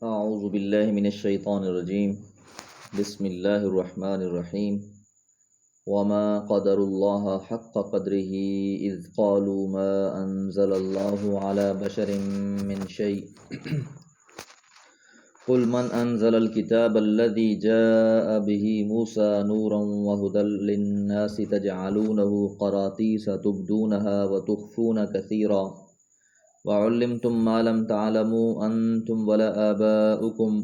اعوذ باللہ من الشیطان الرجیم بسم اللہ الرحمن الرحیم وما قدر اللہ حق قدره اذ قالوا ما انزل اللہ على بشر من شیء قل من انزل الكتاب الذي جاء به موسى نورا وهدى للناس تجعلونه قراطيس تبدونها وتخفون كثيرا وعلمتم ما لم تعلموا انتم ولا آباؤكم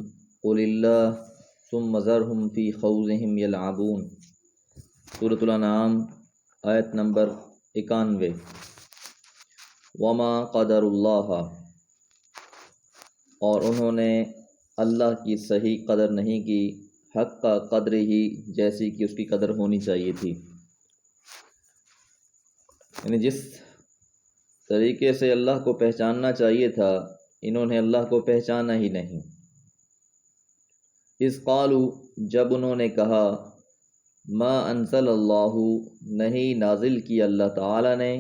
قل اللہ ثم ذرهم في خوضهم يلعبون۔ سورۃ الانعام آیت نمبر 91۔ وما قدر اللہ، اور انہوں نے اللہ کی صحیح قدر نہیں کی، حق کا قدر ہی جیسی کہ اس کی قدر ہونی چاہیے تھی، یعنی جس طریقے سے اللہ کو پہچاننا چاہیے تھا انہوں نے اللہ کو پہچانا ہی نہیں۔ اذ قالوا، جب انہوں نے کہا، ما انزل اللہ، نہیں نازل کی اللہ تعالی نے،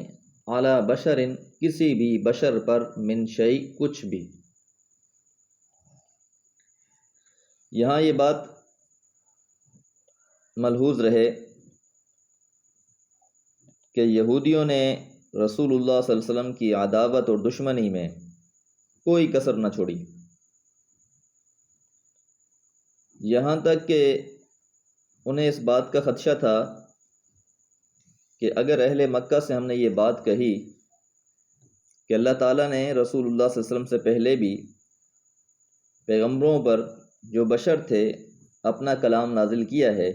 علی بشر، کسی بھی بشر پر، من شیء، کچھ بھی۔ یہاں یہ بات ملحوظ رہے کہ یہودیوں نے رسول اللہ صلی اللہ علیہ وسلم کی عداوت اور دشمنی میں کوئی کسر نہ چھوڑی، یہاں تک کہ انہیں اس بات کا خدشہ تھا کہ اگر اہل مکہ سے ہم نے یہ بات کہی کہ اللہ تعالیٰ نے رسول اللہ صلی اللہ علیہ وسلم سے پہلے بھی پیغمبروں پر جو بشر تھے اپنا کلام نازل کیا ہے،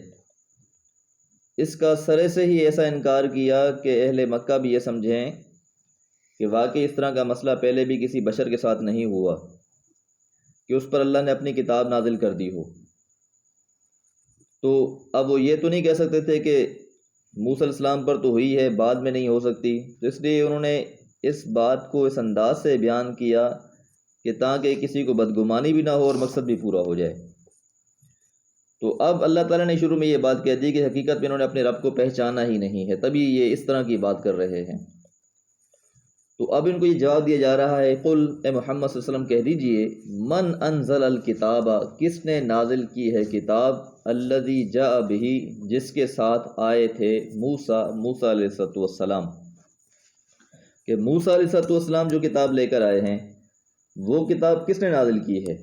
اس کا سرے سے ہی ایسا انکار کیا کہ اہل مکہ بھی یہ سمجھیں کہ واقعی اس طرح کا مسئلہ پہلے بھی کسی بشر کے ساتھ نہیں ہوا کہ اس پر اللہ نے اپنی کتاب نازل کر دی ہو۔ تو اب وہ یہ تو نہیں کہہ سکتے تھے کہ موسیٰ علیہ السلام پر تو ہوئی ہے، بعد میں نہیں ہو سکتی، تو اس لیے انہوں نے اس بات کو اس انداز سے بیان کیا کہ تاکہ کسی کو بدگمانی بھی نہ ہو اور مقصد بھی پورا ہو جائے۔ تو اب اللہ تعالیٰ نے شروع میں یہ بات کہہ دی کہ حقیقت میں انہوں نے اپنے رب کو پہچانا ہی نہیں ہے، تبھی یہ اس طرح کی بات کر رہے ہیں۔ تو اب ان کو یہ جواب دیا جا رہا ہے، قل، اے محمد صلی اللہ علیہ وسلم کہہ دیجئے، من انزل الکتاب، کس نے نازل کی ہے کتاب، الذی جاء بہ، جس کے ساتھ آئے تھے موسیٰ علیہ السلام، کہ موسیٰ علیہ السلام جو کتاب لے کر آئے ہیں وہ کتاب کس نے نازل کی ہے؟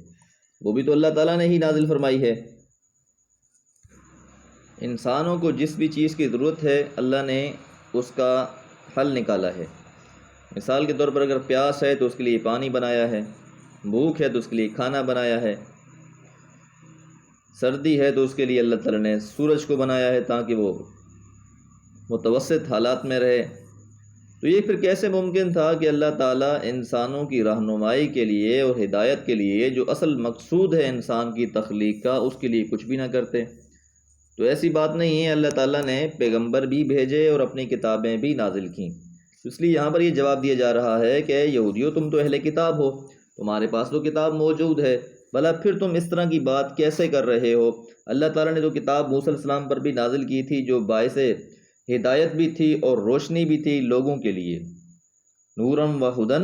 وہ بھی تو اللہ تعالیٰ نے ہی نازل فرمائی ہے۔ انسانوں کو جس بھی چیز کی ضرورت ہے اللہ نے اس کا حل نکالا ہے۔ مثال کے طور پر اگر پیاس ہے تو اس کے لیے پانی بنایا ہے، بھوک ہے تو اس کے لیے کھانا بنایا ہے، سردی ہے تو اس کے لیے اللہ تعالیٰ نے سورج کو بنایا ہے تاکہ وہ متوسط حالات میں رہے۔ تو یہ پھر کیسے ممکن تھا کہ اللہ تعالیٰ انسانوں کی رہنمائی کے لیے اور ہدایت کے لیے جو اصل مقصود ہے انسان کی تخلیق کا، اس کے لیے کچھ بھی نہ کرتے؟ تو ایسی بات نہیں ہے، اللہ تعالیٰ نے پیغمبر بھی بھیجے اور اپنی کتابیں بھی نازل کیں۔ اس لیے یہاں پر یہ جواب دیا جا رہا ہے کہ اے یہودیو، تم تو اہل کتاب ہو، تمہارے پاس تو کتاب موجود ہے، بھلا پھر تم اس طرح کی بات کیسے کر رہے ہو؟ اللہ تعالیٰ نے تو کتاب موسیٰ علیہ السلام پر بھی نازل کی تھی جو باعث ہدایت بھی تھی اور روشنی بھی تھی لوگوں کے لیے، نورم و ہدن،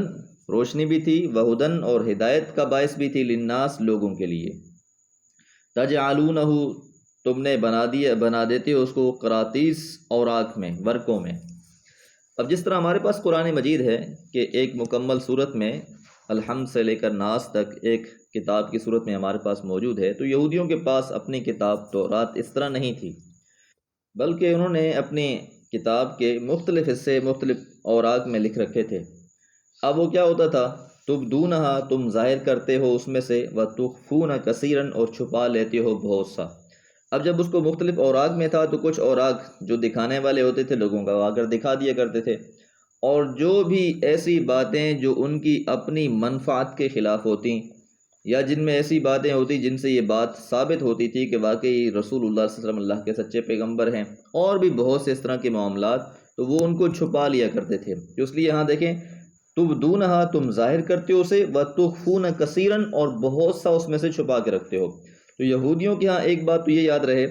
روشنی بھی تھی، وہدن، اور ہدایت کا باعث بھی تھی، للناس، لوگوں کے لیے۔ تجعلونہ، تم نے بنا دیتے ہو اس کو، قراطیس، اوراق میں، ورقوں میں۔ اب جس طرح ہمارے پاس قرآن مجید ہے کہ ایک مکمل صورت میں الحمد سے لے کر ناس تک ایک کتاب کی صورت میں ہمارے پاس موجود ہے، تو یہودیوں کے پاس اپنی کتاب تورات اس طرح نہیں تھی، بلکہ انہوں نے اپنی کتاب کے مختلف حصے مختلف اوراق میں لکھ رکھے تھے۔ اب وہ کیا ہوتا تھا، تبدونہا، تم ظاہر کرتے ہو اس میں سے، وتخفون کثیرا، اور چھپا لیتے ہو بہت سا۔ اب جب اس کو مختلف اوراق میں تھا تو کچھ اوراق جو دکھانے والے ہوتے تھے لوگوں کا وہ آ کر دکھا دیا کرتے تھے، اور جو بھی ایسی باتیں جو ان کی اپنی منفعت کے خلاف ہوتی یا جن میں ایسی باتیں ہوتی جن سے یہ بات ثابت ہوتی تھی کہ واقعی رسول اللہ صلی اللہ علیہ وسلم اللہ کے سچے پیغمبر ہیں، اور بھی بہت سے اس طرح کے معاملات، تو وہ ان کو چھپا لیا کرتے تھے۔ تو اس لیے یہاں دیکھیں، تبدونہا، تم ظاہر کرتے ہو اسے، وتخفون کثیرا، اور بہت سا اس میں سے چھپا کے رکھتے ہو۔ تو یہودیوں کے ہاں ایک بات تو یہ یاد رہے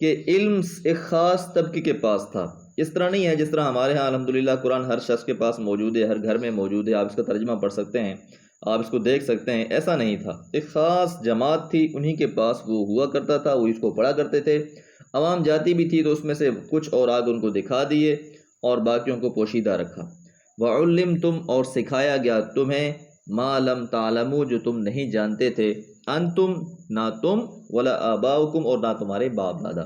کہ علم ایک خاص طبقے کے پاس تھا، اس طرح نہیں ہے جس طرح ہمارے ہاں الحمدللہ قرآن ہر شخص کے پاس موجود ہے، ہر گھر میں موجود ہے، آپ اس کا ترجمہ پڑھ سکتے ہیں۔ آپ اس کو دیکھ سکتے ہیں، ایسا نہیں تھا، ایک خاص جماعت تھی، انہی کے پاس وہ ہوا کرتا تھا، وہ اس کو پڑھا کرتے تھے، عوام جاتی بھی تھی تو اس میں سے کچھ اور آگ ان کو دکھا دیے اور باقیوں کو پوشیدہ رکھا۔ وَعُلِّمْتُمْ اور سکھایا گیا تمہیں، مَا لَمْ تَعْلَمُوا جو تم نہیں جانتے تھے، انتم نہ تم، ولا آباؤکم اور نہ تمہارے باپ دادا۔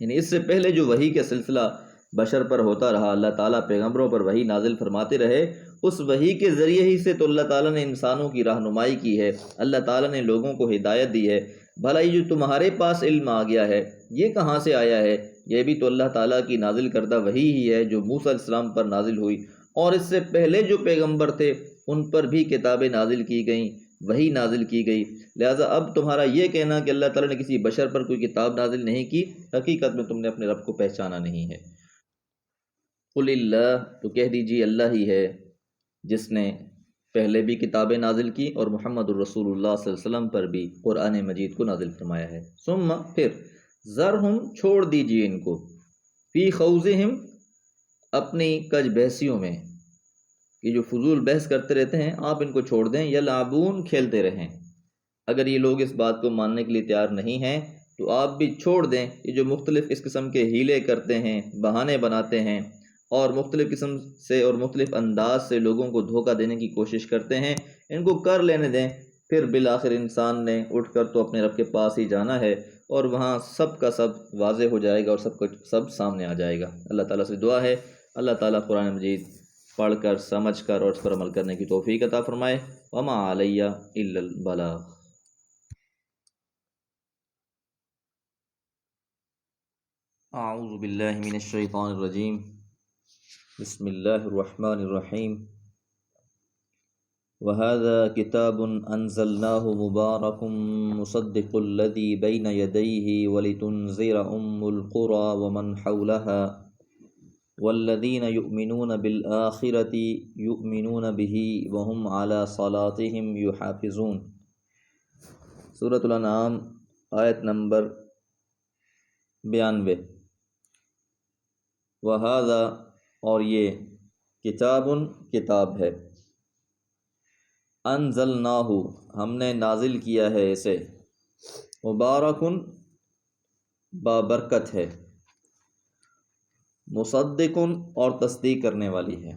یعنی اس سے پہلے جو وحی کا سلسلہ بشر پر ہوتا رہا، اللہ تعالیٰ پیغمبروں پر وحی نازل فرماتے رہے، اس وحی کے ذریعے ہی سے تو اللہ تعالیٰ نے انسانوں کی رہنمائی کی ہے، اللہ تعالیٰ نے لوگوں کو ہدایت دی ہے۔ بھلا یہ جو تمہارے پاس علم آ گیا ہے یہ کہاں سے آیا ہے؟ یہ بھی تو اللہ تعالیٰ کی نازل کردہ وحی ہی ہے جو موسیٰ علیہ السلام پر نازل ہوئی، اور اس سے پہلے جو پیغمبر تھے ان پر بھی کتابیں نازل کی گئیں، وحی نازل کی گئی۔ لہٰذا اب تمہارا یہ کہنا کہ اللہ تعالیٰ نے کسی بشر پر کوئی کتاب نازل نہیں کی، حقیقت میں تم نے اپنے رب کو پہچانا نہیں ہے۔ قل اللہ، تو کہہ دیجیے اللہ ہی ہے جس نے پہلے بھی کتابیں نازل کی اور محمد الرسول اللہ صلی اللہ علیہ وسلم پر بھی قرآن مجید کو نازل فرمایا ہے۔ ثم پھر ذرہم چھوڑ دیجیے ان کو، فی خوضہم اپنی کج بحثیوں میں، یہ جو فضول بحث کرتے رہتے ہیں آپ ان کو چھوڑ دیں، یلعبون کھیلتے رہیں۔ اگر یہ لوگ اس بات کو ماننے کے لیے تیار نہیں ہیں تو آپ بھی چھوڑ دیں، یہ جو مختلف اس قسم کے ہیلے کرتے ہیں، بہانے بناتے ہیں اور مختلف قسم سے اور مختلف انداز سے لوگوں کو دھوکہ دینے کی کوشش کرتے ہیں، ان کو کر لینے دیں، پھر بالآخر انسان نے اٹھ کر تو اپنے رب کے پاس ہی جانا ہے اور وہاں سب کا سب واضح ہو جائے گا اور سب کچھ سب سامنے آ جائے گا۔ اللہ تعالیٰ سے دعا ہے اللہ تعالیٰ قرآن مجید پڑھ کر سمجھ کر اور اس پر عمل کرنے کی توفیق عطا فرمائے۔ وما علیہ الا البلاغ۔ اعوذ باللہ من الشیطان الرجیم، بسم اللہ الرحمن الرحیم۔ وَهَذَا كِتَابٌ أَنزَلْنَاهُ مُبَارَكٌ مُصَدِّقُ الَّذِي بَيْنَ يَدَيْهِ وَلِتُنذِرَ أُمَّ الْقُرَى وَمَنْ حَوْلَهَا وَالَّذِينَ يُؤْمِنُونَ بِالْآخِرَةِ يُؤْمِنُونَ بِهِ وَهُمْ عَلَى صَلَاتِهِمْ يُحَافِظُونَ۔ سورۃ الانعام آیت نمبر 92۔ وَهَذَا اور یہ، کتاب کتاب ہے، انزلناہ ہم نے نازل کیا ہے اسے، مبارکن بابرکت ہے، مصدقن اور تصدیق کرنے والی ہے۔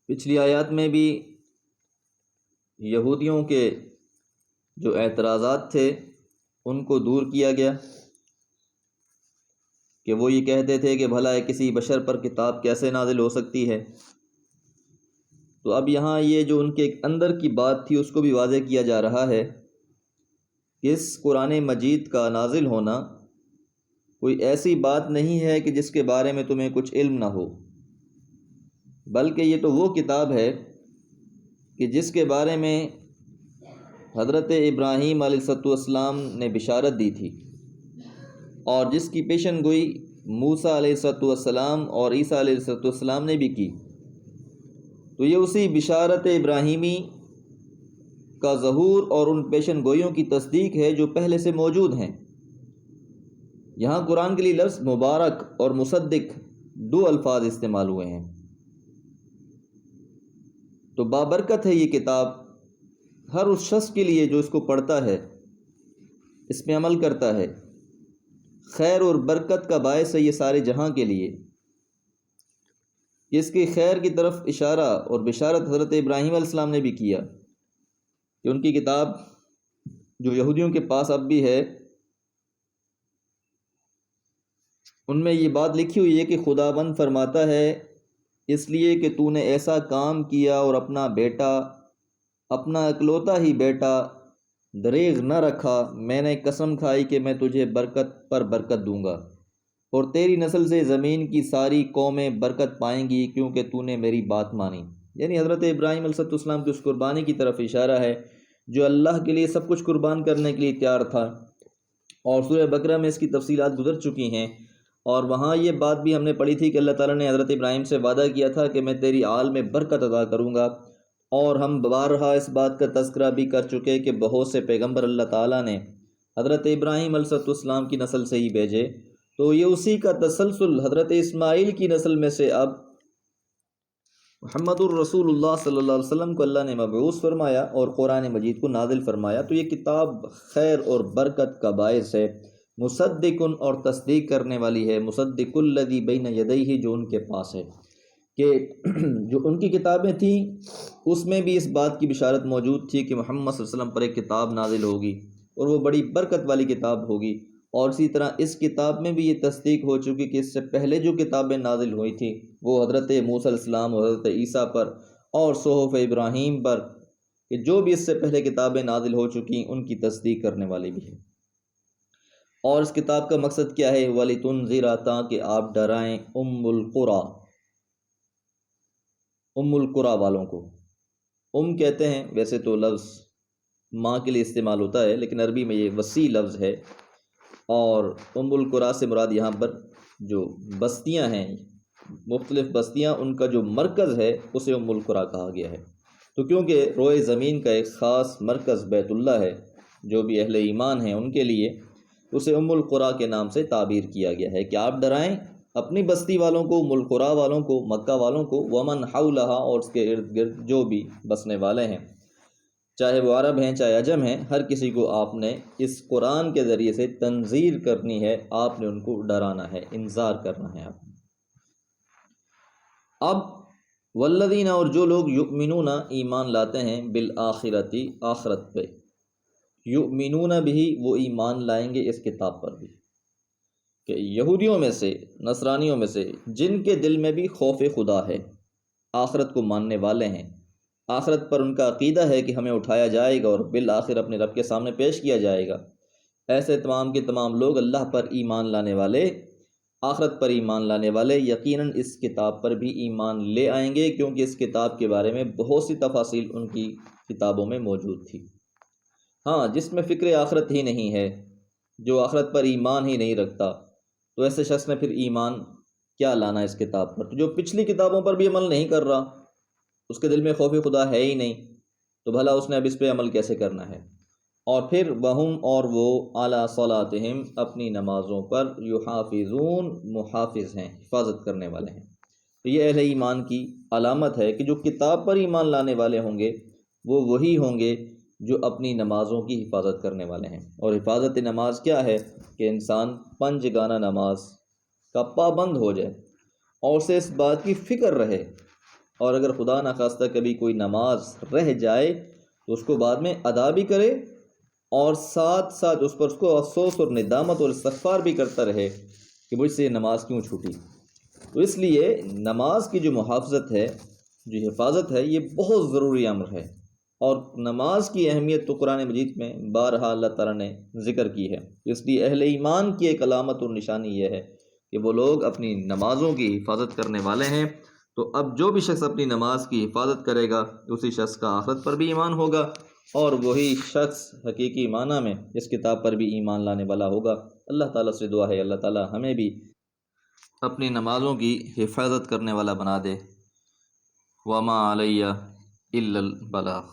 پچھلی آیات میں بھی یہودیوں کے جو اعتراضات تھے ان کو دور کیا گیا کہ وہ یہ کہتے تھے کہ بھلا کسی بشر پر کتاب کیسے نازل ہو سکتی ہے۔ تو اب یہاں یہ جو ان کے اندر کی بات تھی اس کو بھی واضح کیا جا رہا ہے کہ اس قرآن مجید کا نازل ہونا کوئی ایسی بات نہیں ہے کہ جس کے بارے میں تمہیں کچھ علم نہ ہو، بلکہ یہ تو وہ کتاب ہے کہ جس کے بارے میں حضرت ابراہیم علیہ السلام نے بشارت دی تھی اور جس کی پیشن گوئی موسیٰ علیہ السلام اور عیسیٰ علیہ السلام نے بھی کی۔ تو یہ اسی بشارت ابراہیمی کا ظہور اور ان پیشن گوئیوں کی تصدیق ہے جو پہلے سے موجود ہیں۔ یہاں قرآن کے لیے لفظ مبارک اور مصدق دو الفاظ استعمال ہوئے ہیں۔ تو بابرکت ہے یہ کتاب ہر اس شخص کے لیے جو اس کو پڑھتا ہے، اس میں عمل کرتا ہے، خیر اور برکت کا باعث ہے یہ سارے جہاں کے لیے۔ اس کی خیر کی طرف اشارہ اور بشارت حضرت ابراہیم علیہ السلام نے بھی کیا کہ ان کی کتاب جو یہودیوں کے پاس اب بھی ہے ان میں یہ بات لکھی ہوئی ہے کہ خداوند فرماتا ہے اس لیے کہ تو نے ایسا کام کیا اور اپنا بیٹا، اپنا اکلوتا ہی بیٹا دریغ نہ رکھا، میں نے قسم کھائی کہ میں تجھے برکت پر برکت دوں گا اور تیری نسل سے زمین کی ساری قومیں برکت پائیں گی کیونکہ تو نے میری بات مانی۔ یعنی حضرت ابراہیم علیہ السلام کی اس قربانی کی طرف اشارہ ہے جو اللہ کے لیے سب کچھ قربان کرنے کے لیے تیار تھا، اور سورہ بقرہ میں اس کی تفصیلات گزر چکی ہیں، اور وہاں یہ بات بھی ہم نے پڑھی تھی کہ اللہ تعالیٰ نے حضرت ابراہیم سے وعدہ کیا تھا کہ میں تیری آل میں برکت عطا کروں گا، اور ہم بارہا اس بات کا تذکرہ بھی کر چکے کہ بہت سے پیغمبر اللہ تعالیٰ نے حضرت ابراہیم علیہ السلام کی نسل سے ہی بھیجے۔ تو یہ اسی کا تسلسل حضرت اسماعیل کی نسل میں سے اب محمد الرسول اللہ صلی اللہ علیہ وسلم کو اللہ نے مبعوث فرمایا اور قرآن مجید کو نازل فرمایا، تو یہ کتاب خیر اور برکت کا باعث ہے، مصدق اور تصدیق کرنے والی ہے، مصدق الذی بین یدیہ، جو ان کے پاس ہے، کہ جو ان کی کتابیں تھیں اس میں بھی اس بات کی بشارت موجود تھی کہ محمد صلی اللہ علیہ وسلم پر ایک کتاب نازل ہوگی اور وہ بڑی برکت والی کتاب ہوگی، اور اسی طرح اس کتاب میں بھی یہ تصدیق ہو چکی کہ اس سے پہلے جو کتابیں نازل ہوئی تھیں وہ حضرت موسیٰ علیہ السلام اور حضرت عیسیٰ پر اور صحف ابراہیم پر، کہ جو بھی اس سے پہلے کتابیں نازل ہو چکی ان کی تصدیق کرنے والی بھی ہے۔ اور اس کتاب کا مقصد کیا ہے؟ وَلِتُنذِرَ، تاکہ آپ ڈرائیں ام القریٰ والوں کو۔ کہتے ہیں، ویسے تو لفظ ماں کے لیے استعمال ہوتا ہے لیکن عربی میں یہ وسیع لفظ ہے، اور ام القریٰ سے مراد یہاں پر جو بستیاں ہیں، مختلف بستیاں، ان کا جو مرکز ہے اسے ام القریٰ کہا گیا ہے۔ تو کیونکہ روئے زمین کا ایک خاص مرکز بیت اللہ ہے، جو بھی اہل ایمان ہیں ان کے لیے اسے ام القریٰ کے نام سے تعبیر کیا گیا ہے، کہ آپ ڈرائیں اپنی بستی والوں کو، ام القریٰ والوں کو، مکہ والوں کو، ومن حولہا، اور اس کے ارد گرد جو بھی بسنے والے ہیں، چاہے وہ عرب ہیں چاہے عجم ہیں، ہر کسی کو آپ نے اس قرآن کے ذریعے سے تنذیر کرنی ہے، آپ نے ان کو ڈرانا ہے، انذار کرنا ہے آپ نے۔ اب والذین، اور جو لوگ یؤمنون، ایمان لاتے ہیں، بالآخرتی، آخرت پہ، یؤمنون بھی، وہ ایمان لائیں گے اس کتاب پر بھی، کہ یہودیوں میں سے، نصرانیوں میں سے جن کے دل میں بھی خوف خدا ہے، آخرت کو ماننے والے ہیں، آخرت پر ان کا عقیدہ ہے کہ ہمیں اٹھایا جائے گا اور بالآخر اپنے رب کے سامنے پیش کیا جائے گا، ایسے تمام کے تمام لوگ اللہ پر ایمان لانے والے، آخرت پر ایمان لانے والے یقیناً اس کتاب پر بھی ایمان لے آئیں گے، کیونکہ اس کتاب کے بارے میں بہت سی تفاصیل ان کی کتابوں میں موجود تھی۔ ہاں، جس میں فکر آخرت ہی نہیں ہے، جو آخرت پر ایمان ہی نہیں رکھتا، تو ایسے شخص نے پھر ایمان کیا لانا اس کتاب پر؟ تو جو پچھلی کتابوں پر بھی عمل نہیں کر رہا، اس کے دل میں خوف خدا ہے ہی نہیں، تو بھلا اس نے اب اس پہ عمل کیسے کرنا ہے؟ اور پھر وہم، اور وہ، علی صلاتہم، اپنی نمازوں پر، یحافظون، محافظ ہیں، حفاظت کرنے والے ہیں۔ تو یہ اہل ایمان کی علامت ہے کہ جو کتاب پر ایمان لانے والے ہوں گے وہ وہی ہوں گے جو اپنی نمازوں کی حفاظت کرنے والے ہیں۔ اور حفاظت نماز کیا ہے؟ کہ انسان 5 گانہ نماز کا پابند ہو جائے اور اسے اس بات کی فکر رہے، اور اگر خدا نخواستہ کبھی کوئی نماز رہ جائے تو اس کو بعد میں ادا بھی کرے، اور ساتھ ساتھ اس پر اس کو افسوس اور ندامت اور استغفار بھی کرتا رہے کہ مجھ سے یہ نماز کیوں چھوٹی۔ تو اس لیے نماز کی جو محافظت ہے، جو حفاظت ہے، یہ بہت ضروری امر ہے، اور نماز کی اہمیت تو قرآن مجید میں بارہا اللہ تعالیٰ نے ذکر کی ہے۔ اس لیے اہل ایمان کی ایک علامت اور نشانی یہ ہے کہ وہ لوگ اپنی نمازوں کی حفاظت کرنے والے ہیں۔ تو اب جو بھی شخص اپنی نماز کی حفاظت کرے گا اسی شخص کا آخرت پر بھی ایمان ہوگا، اور وہی شخص حقیقی معنی میں اس کتاب پر بھی ایمان لانے والا ہوگا۔ اللہ تعالیٰ سے دعا ہے اللہ تعالیٰ ہمیں بھی اپنی نمازوں کی حفاظت کرنے والا بنا دے۔ وما علیہ الا البلاغ۔